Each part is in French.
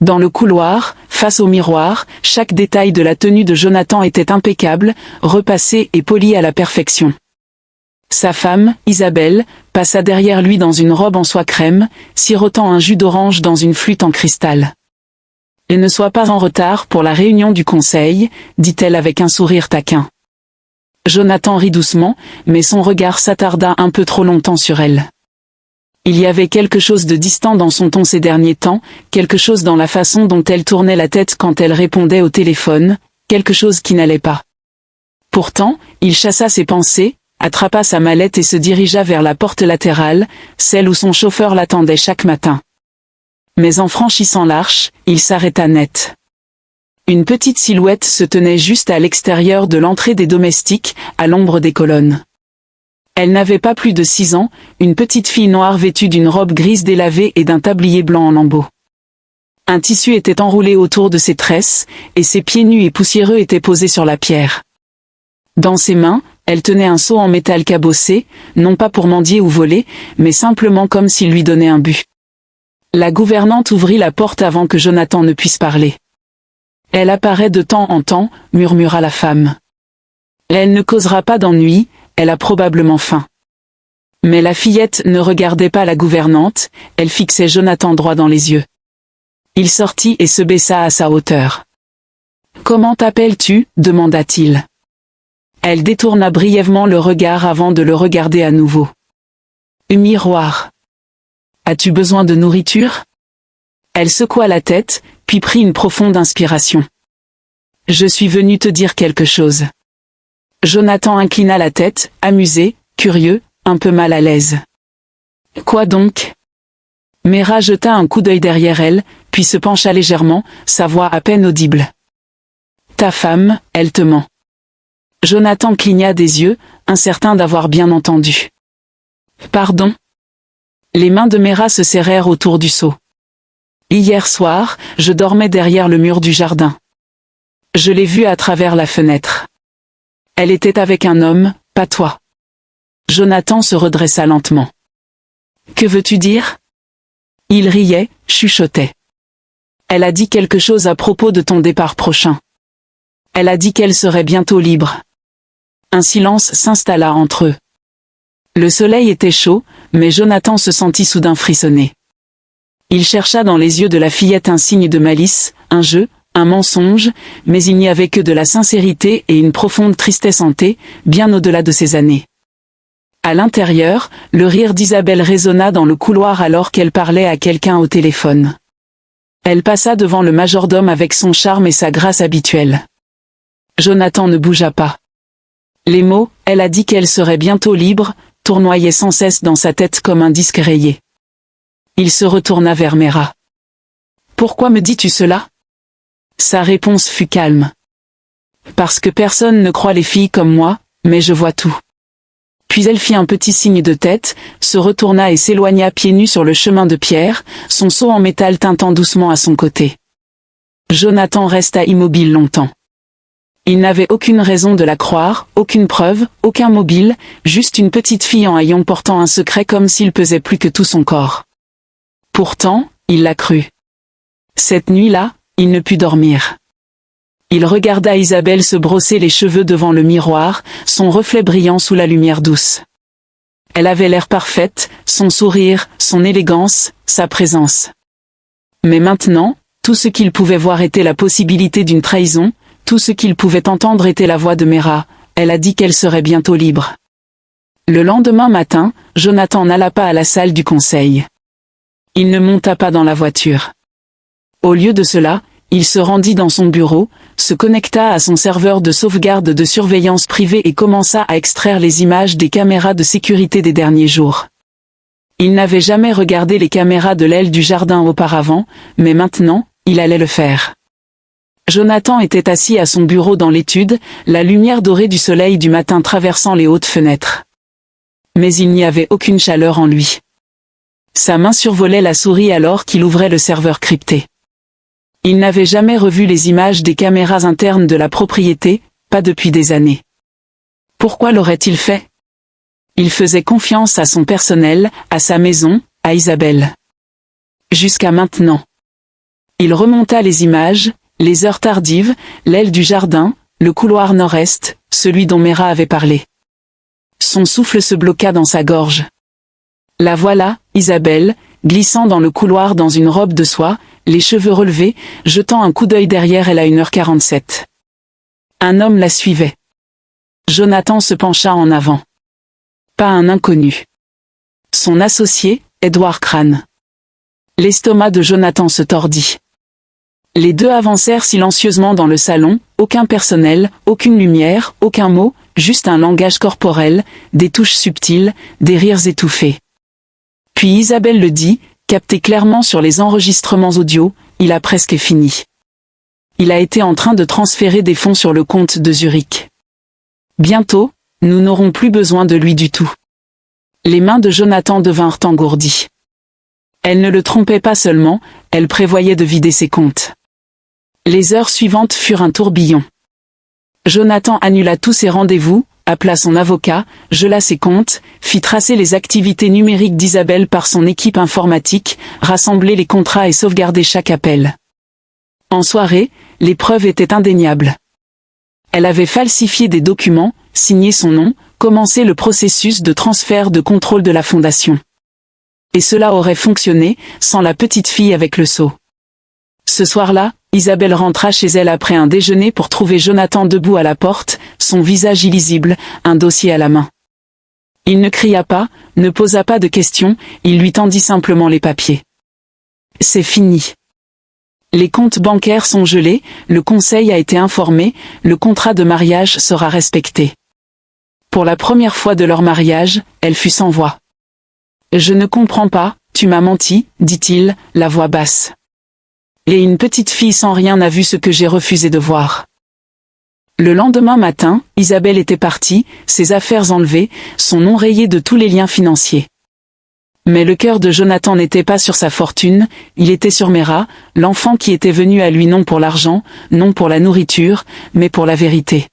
Dans le couloir, face au miroir, chaque détail de la tenue de Jonathan était impeccable, repassé et poli à la perfection. Sa femme, Isabelle, passa derrière lui dans une robe en soie crème, sirotant un jus d'orange dans une flûte en cristal. « Et ne sois pas en retard pour la réunion du conseil, dit-elle avec un sourire taquin. Jonathan rit doucement, mais son regard s'attarda un peu trop longtemps sur elle. Il y avait quelque chose de distant dans son ton ces derniers temps, quelque chose dans la façon dont elle tournait la tête quand elle répondait au téléphone, quelque chose qui n'allait pas. Pourtant, il chassa ses pensées, attrapa sa mallette et se dirigea vers la porte latérale, celle où son chauffeur l'attendait chaque matin. Mais en franchissant l'arche, il s'arrêta net. Une petite silhouette se tenait juste à l'extérieur de l'entrée des domestiques, à l'ombre des colonnes. Elle n'avait pas plus de 6 ans, une petite fille noire vêtue d'une robe grise délavée et d'un tablier blanc en lambeaux. Un tissu était enroulé autour de ses tresses, et ses pieds nus et poussiéreux étaient posés sur la pierre. Dans ses mains, elle tenait un seau en métal cabossé, non pas pour mendier ou voler, mais simplement comme s'il lui donnait un but. La gouvernante ouvrit la porte avant que Jonathan ne puisse parler. « Elle apparaît de temps en temps, » murmura la femme. « Elle ne causera pas d'ennui, elle a probablement faim. » Mais la fillette ne regardait pas la gouvernante, elle fixait Jonathan droit dans les yeux. Il sortit et se baissa à sa hauteur. « Comment t'appelles-tu » demanda-t-il. Elle détourna brièvement le regard avant de le regarder à nouveau. « Miroir. As-tu besoin de nourriture ?» Elle secoua la tête, puis prit une profonde inspiration. « Je suis venu te dire quelque chose. » Jonathan inclina la tête, amusé, curieux, un peu mal à l'aise. « Quoi donc ?» Mera jeta un coup d'œil derrière elle, puis se pencha légèrement, sa voix à peine audible. « Ta femme, elle te ment. » Jonathan cligna des yeux, incertain d'avoir bien entendu. « Pardon ?» Les mains de Mera se serrèrent autour du seau. « Hier soir, je dormais derrière le mur du jardin. Je l'ai vue à travers la fenêtre. Elle était avec un homme, pas toi. » Jonathan se redressa lentement. « Que veux-tu dire ?» Il riait, chuchotait. « Elle a dit quelque chose à propos de ton départ prochain. Elle a dit qu'elle serait bientôt libre. » Un silence s'installa entre eux. Le soleil était chaud, mais Jonathan se sentit soudain frissonner. Il chercha dans les yeux de la fillette un signe de malice, un jeu, un mensonge, mais il n'y avait que de la sincérité et une profonde tristesse hantée, bien au-delà de ses années. À l'intérieur, le rire d'Isabelle résonna dans le couloir alors qu'elle parlait à quelqu'un au téléphone. Elle passa devant le majordome avec son charme et sa grâce habituelle. Jonathan ne bougea pas. Les mots « elle a dit qu'elle serait bientôt libre » tournoyaient sans cesse dans sa tête comme un disque rayé. Il se retourna vers Mera. « Pourquoi me dis-tu cela ?» Sa réponse fut calme. « Parce que personne ne croit les filles comme moi, mais je vois tout. » Puis elle fit un petit signe de tête, se retourna et s'éloigna pieds nus sur le chemin de pierre, son seau en métal tintant doucement à son côté. Jonathan resta immobile longtemps. Il n'avait aucune raison de la croire, aucune preuve, aucun mobile, juste une petite fille en haillons portant un secret comme s'il pesait plus que tout son corps. Pourtant, il la crut. Cette nuit-là, il ne put dormir. Il regarda Isabelle se brosser les cheveux devant le miroir, son reflet brillant sous la lumière douce. Elle avait l'air parfaite, son sourire, son élégance, sa présence. Mais maintenant, tout ce qu'il pouvait voir était la possibilité d'une trahison, tout ce qu'il pouvait entendre était la voix de Mera, elle a dit qu'elle serait bientôt libre. Le lendemain matin, Jonathan n'alla pas à la salle du conseil. Il ne monta pas dans la voiture. Au lieu de cela, il se rendit dans son bureau, se connecta à son serveur de sauvegarde de surveillance privée et commença à extraire les images des caméras de sécurité des derniers jours. Il n'avait jamais regardé les caméras de l'aile du jardin auparavant, mais maintenant, il allait le faire. Jonathan était assis à son bureau dans l'étude, la lumière dorée du soleil du matin traversant les hautes fenêtres. Mais il n'y avait aucune chaleur en lui. Sa main survolait la souris alors qu'il ouvrait le serveur crypté. Il n'avait jamais revu les images des caméras internes de la propriété, pas depuis des années. Pourquoi l'aurait-il fait? Il faisait confiance à son personnel, à sa maison, à Isabelle. Jusqu'à maintenant. Il remonta les images, les heures tardives, l'aile du jardin, le couloir nord-est, celui dont Mera avait parlé. Son souffle se bloqua dans sa gorge. La voilà, Isabelle, glissant dans le couloir dans une robe de soie, les cheveux relevés, jetant un coup d'œil derrière elle à 1h47. Un homme la suivait. Jonathan se pencha en avant. Pas un inconnu. Son associé, Edward Crane. L'estomac de Jonathan se tordit. Les deux avancèrent silencieusement dans le salon, aucun personnel, aucune lumière, aucun mot, juste un langage corporel, des touches subtiles, des rires étouffés. Puis Isabelle le dit, capté clairement sur les enregistrements audio, il a presque fini. Il a été en train de transférer des fonds sur le compte de Zurich. Bientôt, nous n'aurons plus besoin de lui du tout. Les mains de Jonathan devinrent engourdies. Elle ne le trompait pas seulement, elle prévoyait de vider ses comptes. Les heures suivantes furent un tourbillon. Jonathan annula tous ses rendez-vous, appela son avocat, gela ses comptes, fit tracer les activités numériques d'Isabelle par son équipe informatique, rassembler les contrats et sauvegarder chaque appel. En soirée, les preuves étaient indéniables. Elle avait falsifié des documents, signé son nom, commencé le processus de transfert de contrôle de la fondation. Et cela aurait fonctionné, sans la petite fille avec le seau. Ce soir-là, Isabelle rentra chez elle après un déjeuner pour trouver Jonathan debout à la porte, son visage illisible, un dossier à la main. Il ne cria pas, ne posa pas de questions, il lui tendit simplement les papiers. C'est fini. Les comptes bancaires sont gelés, le conseil a été informé, le contrat de mariage sera respecté. Pour la première fois de leur mariage, elle fut sans voix. « Je ne comprends pas, tu m'as menti, dit-il, la voix basse. Et une petite fille sans rien n'a vu ce que j'ai refusé de voir. » Le lendemain matin, Isabelle était partie, ses affaires enlevées, son nom rayé de tous les liens financiers. Mais le cœur de Jonathan n'était pas sur sa fortune, il était sur Mera, l'enfant qui était venu à lui non pour l'argent, non pour la nourriture, mais pour la vérité.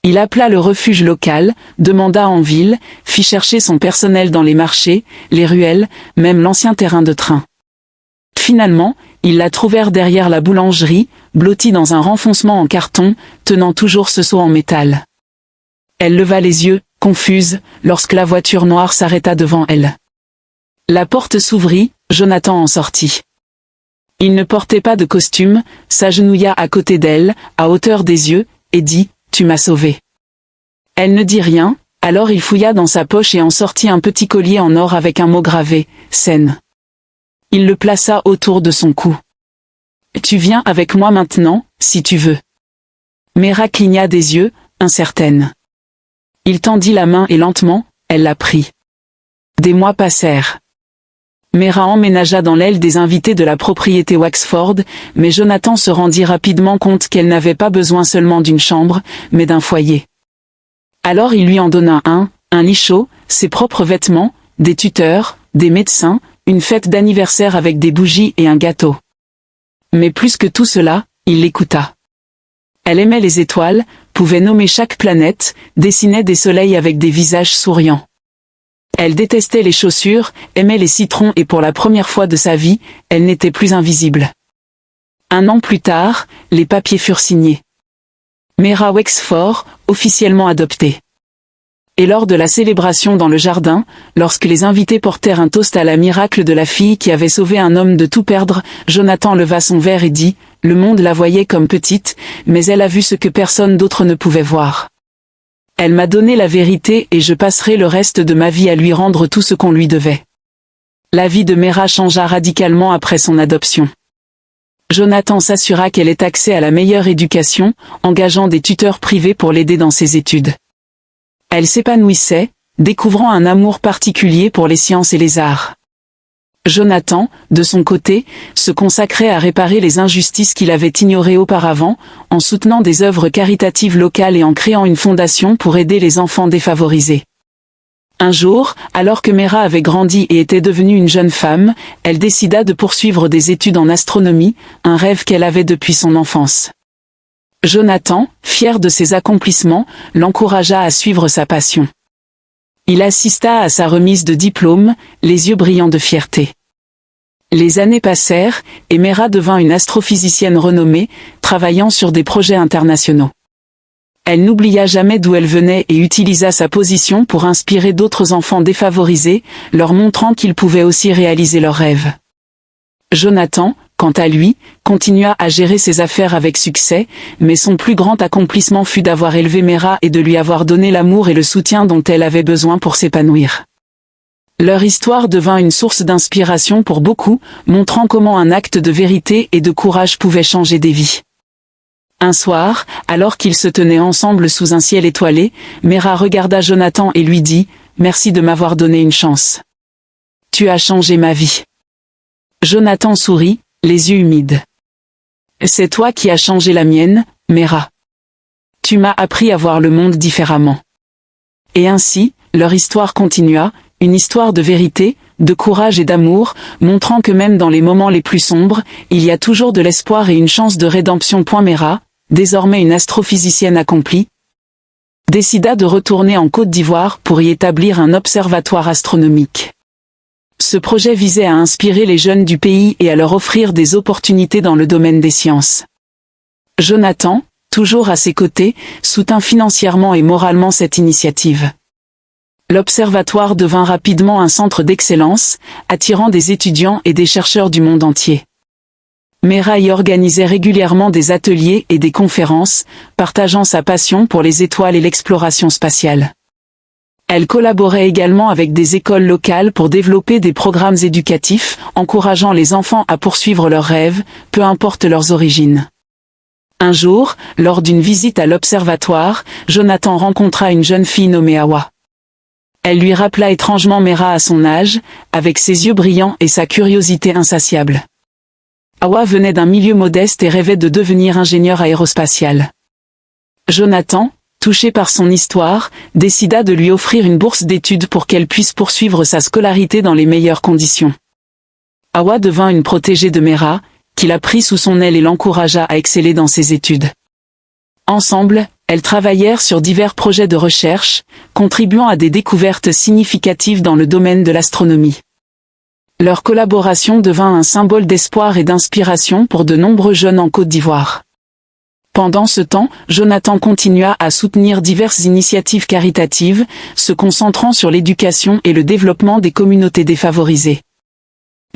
Il appela le refuge local, demanda en ville, fit chercher son personnel dans les marchés, les ruelles, même l'ancien terrain de train. Finalement, ils la trouvèrent derrière la boulangerie, blottie dans un renfoncement en carton, tenant toujours ce seau en métal. Elle leva les yeux, confuse, lorsque la voiture noire s'arrêta devant elle. La porte s'ouvrit, Jonathan en sortit. Il ne portait pas de costume, s'agenouilla à côté d'elle, à hauteur des yeux, et dit « Tu m'as sauvée ». Elle ne dit rien, alors il fouilla dans sa poche et en sortit un petit collier en or avec un mot gravé « Seine ». Il le plaça autour de son cou. « Tu viens avec moi maintenant, si tu veux. » Mera cligna des yeux, incertaine. Il tendit la main et lentement, elle la prit. Des mois passèrent. Mera emménagea dans l'aile des invités de la propriété Waxford, mais Jonathan se rendit rapidement compte qu'elle n'avait pas besoin seulement d'une chambre, mais d'un foyer. Alors il lui en donna un lit chaud, ses propres vêtements, des tuteurs, des médecins, une fête d'anniversaire avec des bougies et un gâteau. Mais plus que tout cela, il l'écouta. Elle aimait les étoiles, pouvait nommer chaque planète, dessinait des soleils avec des visages souriants. Elle détestait les chaussures, aimait les citrons et pour la première fois de sa vie, elle n'était plus invisible. 1 an plus tard, les papiers furent signés. Mera Wexford, officiellement adoptée. Et lors de la célébration dans le jardin, lorsque les invités portèrent un toast à la miracle de la fille qui avait sauvé un homme de tout perdre, Jonathan leva son verre et dit « Le monde la voyait comme petite, mais elle a vu ce que personne d'autre ne pouvait voir. Elle m'a donné la vérité et je passerai le reste de ma vie à lui rendre tout ce qu'on lui devait. » La vie de Mera changea radicalement après son adoption. Jonathan s'assura qu'elle ait accès à la meilleure éducation, engageant des tuteurs privés pour l'aider dans ses études. Elle s'épanouissait, découvrant un amour particulier pour les sciences et les arts. Jonathan, de son côté, se consacrait à réparer les injustices qu'il avait ignorées auparavant, en soutenant des œuvres caritatives locales et en créant une fondation pour aider les enfants défavorisés. Un jour, alors que Mera avait grandi et était devenue une jeune femme, elle décida de poursuivre des études en astronomie, un rêve qu'elle avait depuis son enfance. Jonathan, fier de ses accomplissements, l'encouragea à suivre sa passion. Il assista à sa remise de diplôme, les yeux brillants de fierté. Les années passèrent, et Mera devint une astrophysicienne renommée, travaillant sur des projets internationaux. Elle n'oublia jamais d'où elle venait et utilisa sa position pour inspirer d'autres enfants défavorisés, leur montrant qu'ils pouvaient aussi réaliser leurs rêves. Jonathan, quant à lui, continua à gérer ses affaires avec succès, mais son plus grand accomplissement fut d'avoir élevé Mera et de lui avoir donné l'amour et le soutien dont elle avait besoin pour s'épanouir. Leur histoire devint une source d'inspiration pour beaucoup, montrant comment un acte de vérité et de courage pouvait changer des vies. Un soir, alors qu'ils se tenaient ensemble sous un ciel étoilé, Mera regarda Jonathan et lui dit « Merci de m'avoir donné une chance. Tu as changé ma vie. » Jonathan sourit, les yeux humides. « C'est toi qui as changé la mienne, Mera. Tu m'as appris à voir le monde différemment. » Et ainsi, leur histoire continua, une histoire de vérité, de courage et d'amour, montrant que même dans les moments les plus sombres, il y a toujours de l'espoir et une chance de rédemption. Mera, désormais une astrophysicienne accomplie, décida de retourner en Côte d'Ivoire pour y établir un observatoire astronomique. Ce projet visait à inspirer les jeunes du pays et à leur offrir des opportunités dans le domaine des sciences. Jonathan, toujours à ses côtés, soutint financièrement et moralement cette initiative. L'observatoire devint rapidement un centre d'excellence, attirant des étudiants et des chercheurs du monde entier. Mera y organisait régulièrement des ateliers et des conférences, partageant sa passion pour les étoiles et l'exploration spatiale. Elle collaborait également avec des écoles locales pour développer des programmes éducatifs, encourageant les enfants à poursuivre leurs rêves, peu importe leurs origines. Un jour, lors d'une visite à l'observatoire, Jonathan rencontra une jeune fille nommée Hawa. Elle lui rappela étrangement Mera à son âge, avec ses yeux brillants et sa curiosité insatiable. Hawa venait d'un milieu modeste et rêvait de devenir ingénieur aérospatial. Jonathan, touché par son histoire, décida de lui offrir une bourse d'études pour qu'elle puisse poursuivre sa scolarité dans les meilleures conditions. Hawa devint une protégée de Mera, qui la prit sous son aile et l'encouragea à exceller dans ses études. Ensemble, elles travaillèrent sur divers projets de recherche, contribuant à des découvertes significatives dans le domaine de l'astronomie. Leur collaboration devint un symbole d'espoir et d'inspiration pour de nombreux jeunes en Côte d'Ivoire. Pendant ce temps, Jonathan continua à soutenir diverses initiatives caritatives, se concentrant sur l'éducation et le développement des communautés défavorisées.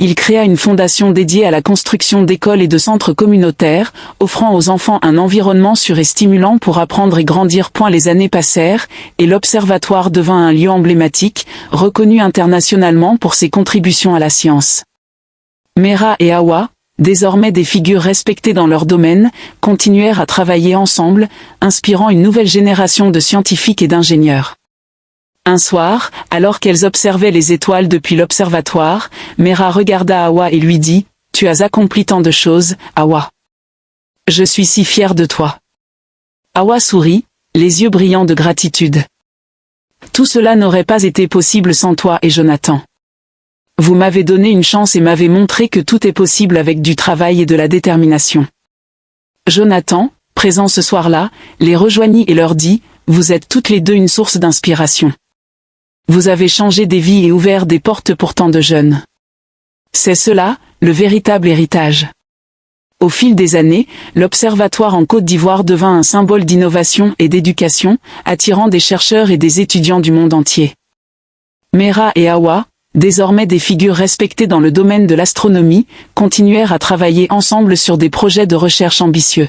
Il créa une fondation dédiée à la construction d'écoles et de centres communautaires, offrant aux enfants un environnement sûr et stimulant pour apprendre et grandir. Les années passèrent, et l'observatoire devint un lieu emblématique, reconnu internationalement pour ses contributions à la science. Mera et Hawa, désormais des figures respectées dans leur domaine, continuèrent à travailler ensemble, inspirant une nouvelle génération de scientifiques et d'ingénieurs. Un soir, alors qu'elles observaient les étoiles depuis l'observatoire, Mera regarda Hawa et lui dit « Tu as accompli tant de choses, Hawa. Je suis si fière de toi. » Hawa sourit, les yeux brillants de gratitude. « Tout cela n'aurait pas été possible sans toi et Jonathan. Vous m'avez donné une chance et m'avez montré que tout est possible avec du travail et de la détermination. » Jonathan, présent ce soir-là, les rejoignit et leur dit « Vous êtes toutes les deux une source d'inspiration. Vous avez changé des vies et ouvert des portes pour tant de jeunes. C'est cela, le véritable héritage. » Au fil des années, l'Observatoire en Côte d'Ivoire devint un symbole d'innovation et d'éducation, attirant des chercheurs et des étudiants du monde entier. Mera et Hawa, désormais des figures respectées dans le domaine de l'astronomie, continuèrent à travailler ensemble sur des projets de recherche ambitieux.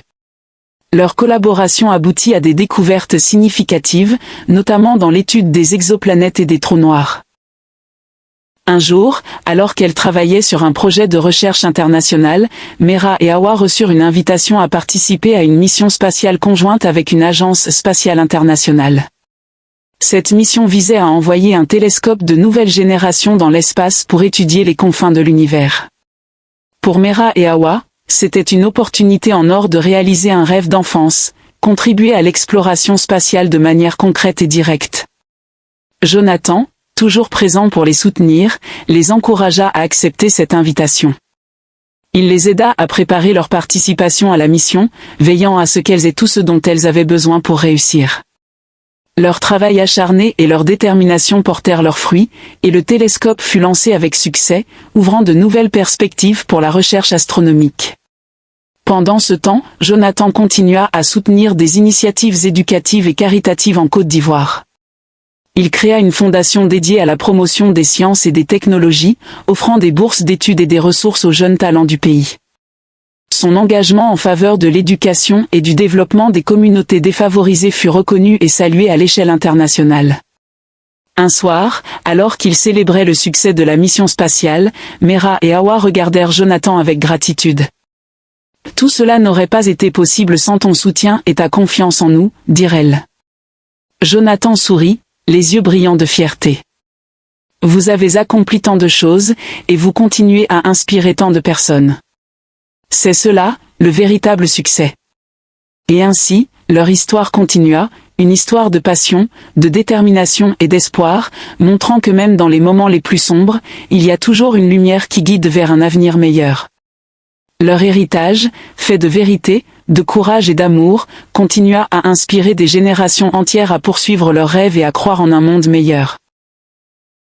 Leur collaboration aboutit à des découvertes significatives, notamment dans l'étude des exoplanètes et des trous noirs. Un jour, alors qu'elles travaillaient sur un projet de recherche international, Mera et Hawa reçurent une invitation à participer à une mission spatiale conjointe avec une agence spatiale internationale. Cette mission visait à envoyer un télescope de nouvelle génération dans l'espace pour étudier les confins de l'univers. Pour Mera et Hawa, c'était une opportunité en or de réaliser un rêve d'enfance, contribuer à l'exploration spatiale de manière concrète et directe. Jonathan, toujours présent pour les soutenir, les encouragea à accepter cette invitation. Il les aida à préparer leur participation à la mission, veillant à ce qu'elles aient tout ce dont elles avaient besoin pour réussir. Leur travail acharné et leur détermination portèrent leurs fruits, et le télescope fut lancé avec succès, ouvrant de nouvelles perspectives pour la recherche astronomique. Pendant ce temps, Jonathan continua à soutenir des initiatives éducatives et caritatives en Côte d'Ivoire. Il créa une fondation dédiée à la promotion des sciences et des technologies, offrant des bourses d'études et des ressources aux jeunes talents du pays. Son engagement en faveur de l'éducation et du développement des communautés défavorisées fut reconnu et salué à l'échelle internationale. Un soir, alors qu'ils célébraient le succès de la mission spatiale, Mera et Hawa regardèrent Jonathan avec gratitude. « Tout cela n'aurait pas été possible sans ton soutien et ta confiance en nous, » dirent-elles. Jonathan sourit, les yeux brillants de fierté. « Vous avez accompli tant de choses, et vous continuez à inspirer tant de personnes. C'est cela, le véritable succès. » Et ainsi, leur histoire continua, une histoire de passion, de détermination et d'espoir, montrant que même dans les moments les plus sombres, il y a toujours une lumière qui guide vers un avenir meilleur. Leur héritage, fait de vérité, de courage et d'amour, continua à inspirer des générations entières à poursuivre leurs rêves et à croire en un monde meilleur.